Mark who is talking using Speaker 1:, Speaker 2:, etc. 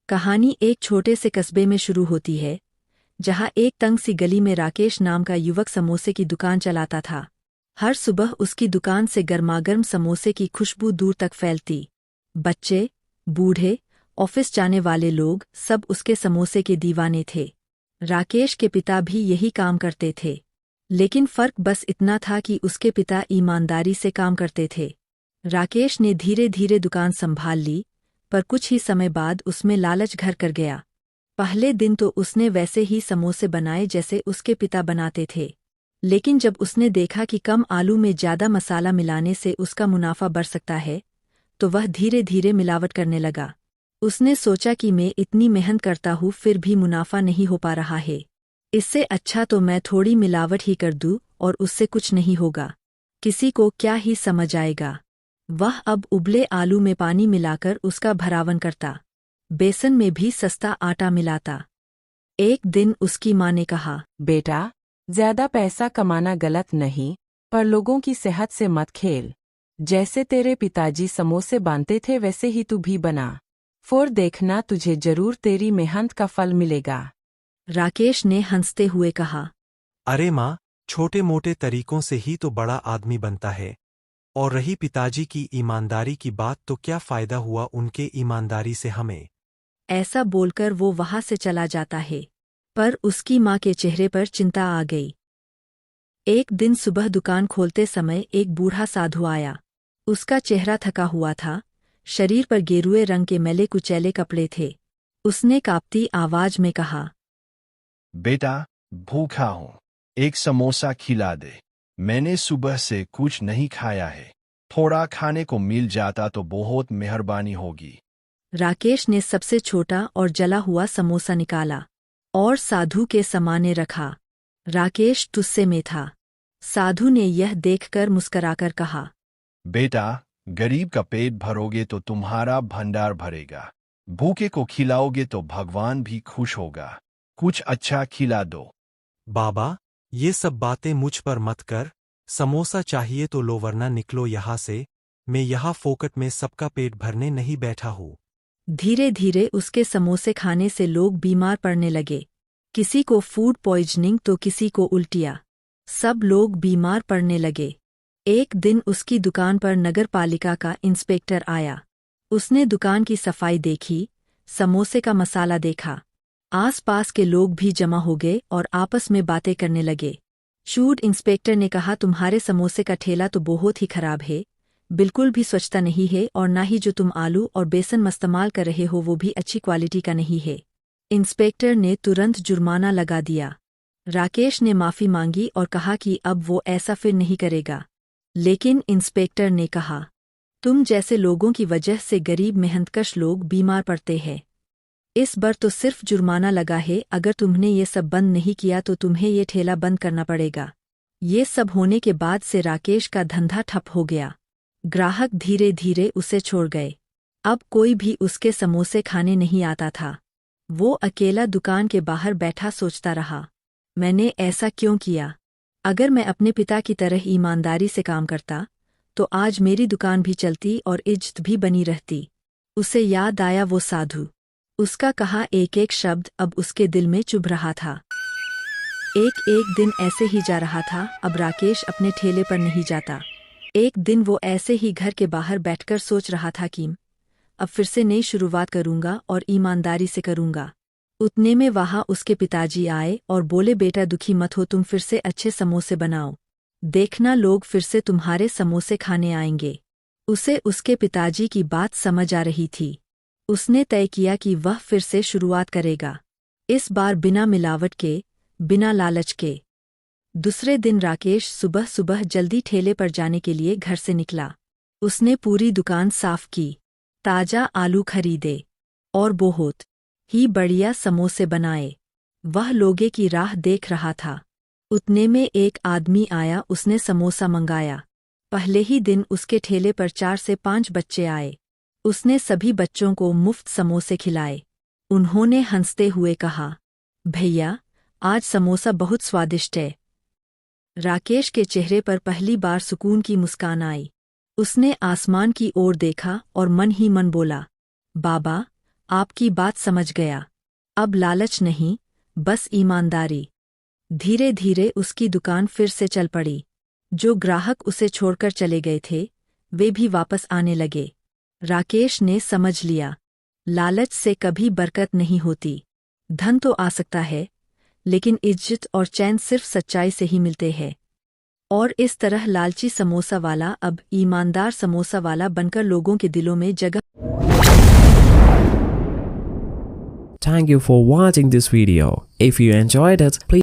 Speaker 1: कहानी एक छोटे से कस्बे में शुरू होती है, जहां एक तंग सी गली में राकेश नाम का युवक समोसे की दुकान चलाता था। हर सुबह उसकी दुकान से गर्मागर्म समोसे की खुशबू दूर तक फैलती। बच्चे, बूढ़े, ऑफिस जाने वाले लोग सब उसके समोसे के दीवाने थे। राकेश के पिता भी यही काम करते थे, लेकिन फर्क बस इतना था कि उसके पिता ईमानदारी से काम करते थे। राकेश ने धीरे धीरे दुकान संभाल ली, पर कुछ ही समय बाद उसमें लालच घर कर गया। पहले दिन तो उसने वैसे ही समोसे बनाए जैसे उसके पिता बनाते थे, लेकिन जब उसने देखा कि कम आलू में ज्यादा मसाला मिलाने से उसका मुनाफा बढ़ सकता है, तो वह धीरे धीरे मिलावट करने लगा। उसने सोचा कि मैं इतनी मेहनत करता हूँ फिर भी मुनाफा नहीं हो पा रहा है। इससे अच्छा तो मैं थोड़ी मिलावट ही कर दूँ और उससे कुछ नहीं होगा। किसी को क्या ही समझ आएगा। वह अब उबले आलू में पानी मिलाकर उसका भरावन करता, बेसन में भी सस्ता आटा मिलाता। एक दिन उसकी माँ ने कहा,
Speaker 2: बेटा, ज्यादा पैसा कमाना गलत नहीं, पर लोगों की सेहत से मत खेल। जैसे तेरे पिताजी समोसे बांधते थे वैसे ही तू भी बना। फिर देखना तुझे जरूर तेरी मेहनत का फल मिलेगा।
Speaker 1: राकेश ने हंसते हुए कहा,
Speaker 3: अरे माँ, छोटे मोटे तरीकों से ही तो बड़ा आदमी बनता है। और रही पिताजी की ईमानदारी की बात, तो क्या फायदा हुआ उनके ईमानदारी से हमें।
Speaker 1: ऐसा बोलकर वो वहां से चला जाता है। पर उसकी माँ के चेहरे पर चिंता आ गई। एक दिन सुबह दुकान खोलते समय एक बूढ़ा साधु आया। उसका चेहरा थका हुआ था, शरीर पर गेरुए रंग के मैले कुचैले कपड़े थे। उसने कांपती आवाज में कहा,
Speaker 4: बेटा, भूखा हूं, एक समोसा खिला दे। मैंने सुबह से कुछ नहीं खाया है। थोड़ा खाने को मिल जाता तो बहुत मेहरबानी होगी।
Speaker 1: राकेश ने सबसे छोटा और जला हुआ समोसा निकाला और साधु के सामने रखा। राकेश गुस्से में था। साधु ने यह देखकर मुस्कराकर कहा,
Speaker 4: बेटा, गरीब का पेट भरोगे तो तुम्हारा भंडार भरेगा। भूखे को खिलाओगे तो भगवान भी खुश होगा। कुछ अच्छा खिला दो।
Speaker 3: बाबा, ये सब बातें मुझ पर मत कर। समोसा चाहिए तो लो, वरना निकलो यहाँ से। मैं यहाँ फोकट में सबका पेट भरने नहीं बैठा हूँ।
Speaker 1: धीरे धीरे उसके समोसे खाने से लोग बीमार पड़ने लगे। किसी को फूड पॉइजनिंग तो किसी को उल्टियाँ। सब लोग बीमार पड़ने लगे। एक दिन उसकी दुकान पर नगर पालिका का इंस्पेक्टर आया। उसने दुकान की सफाई देखी, समोसे का मसाला देखा। आसपास के लोग भी जमा हो गए और आपस में बातें करने लगे। फूड इंस्पेक्टर ने कहा, तुम्हारे समोसे का ठेला तो बहुत ही खराब है, बिल्कुल भी स्वच्छता नहीं है, और ना ही जो तुम आलू और बेसन इस्तेमाल कर रहे हो वो भी अच्छी क्वालिटी का नहीं है। इंस्पेक्टर ने तुरंत जुर्माना लगा दिया। राकेश ने माफी मांगी और कहा कि अब वो ऐसा फिर नहीं करेगा। लेकिन इंस्पेक्टर ने कहा, तुम जैसे लोगों की वजह से गरीब मेहनतकश लोग बीमार पड़ते हैं। इस बार तो सिर्फ जुर्माना लगा है, अगर तुमने ये सब बंद नहीं किया तो तुम्हें ये ठेला बंद करना पड़ेगा। ये सब होने के बाद से राकेश का धंधा ठप हो गया। ग्राहक धीरे धीरे उसे छोड़ गए। अब कोई भी उसके समोसे खाने नहीं आता था। वो अकेला दुकान के बाहर बैठा सोचता रहा, मैंने ऐसा क्यों किया? अगर मैं अपने पिता की तरह ईमानदारी से काम करता, तो आज मेरी दुकान भी चलती और इज्जत भी बनी रहती। उसे याद आया वो साधु। उसका कहा एक एक शब्द अब उसके दिल में चुभ रहा था। एक एक दिन ऐसे ही जा रहा था। अब राकेश अपने ठेले पर नहीं जाता। एक दिन वो ऐसे ही घर के बाहर बैठकर सोच रहा था कि अब फिर से नई शुरुआत करूंगा और ईमानदारी से करूंगा। उतने में वहां उसके पिताजी आए और बोले, बेटा दुखी मत हो, तुम फिर से अच्छे समोसे बनाओ, देखना लोग फिर से तुम्हारे समोसे खाने आएंगे। उसे उसके पिताजी की बात समझ आ रही थी। उसने तय किया कि वह फिर से शुरुआत करेगा, इस बार बिना मिलावट के, बिना लालच के। दूसरे दिन राकेश सुबह सुबह जल्दी ठेले पर जाने के लिए घर से निकला। उसने पूरी दुकान साफ की, ताजा आलू खरीदे और बहुत ही बढ़िया समोसे बनाए। वह लोगे की राह देख रहा था। उतने में एक आदमी आया, उसने समोसा मंगाया। पहले ही दिन उसके ठेले पर 4 से 5 बच्चे आए। उसने सभी बच्चों को मुफ्त समोसे खिलाए। उन्होंने हंसते हुए कहा, भैया, आज समोसा बहुत स्वादिष्ट है। राकेश के चेहरे पर पहली बार सुकून की मुस्कान आई। उसने आसमान की ओर देखा और मन ही मन बोला, बाबा, आपकी बात समझ गया। अब लालच नहीं, बस ईमानदारी। धीरे धीरे उसकी दुकान फिर से चल पड़ी। जो ग्राहक उसे छोड़कर चले गए थे वे भी वापस आने लगे। राकेश ने समझ लिया, लालच से कभी बरकत नहीं होती। धन तो आ सकता है, लेकिन इज्जत और चैन सिर्फ सच्चाई से ही मिलते हैं। और इस तरह लालची समोसा वाला अब ईमानदार समोसा वाला बनकर लोगों के दिलों में जगह।
Speaker 5: Thank you for watching this video. If you enjoyed it, please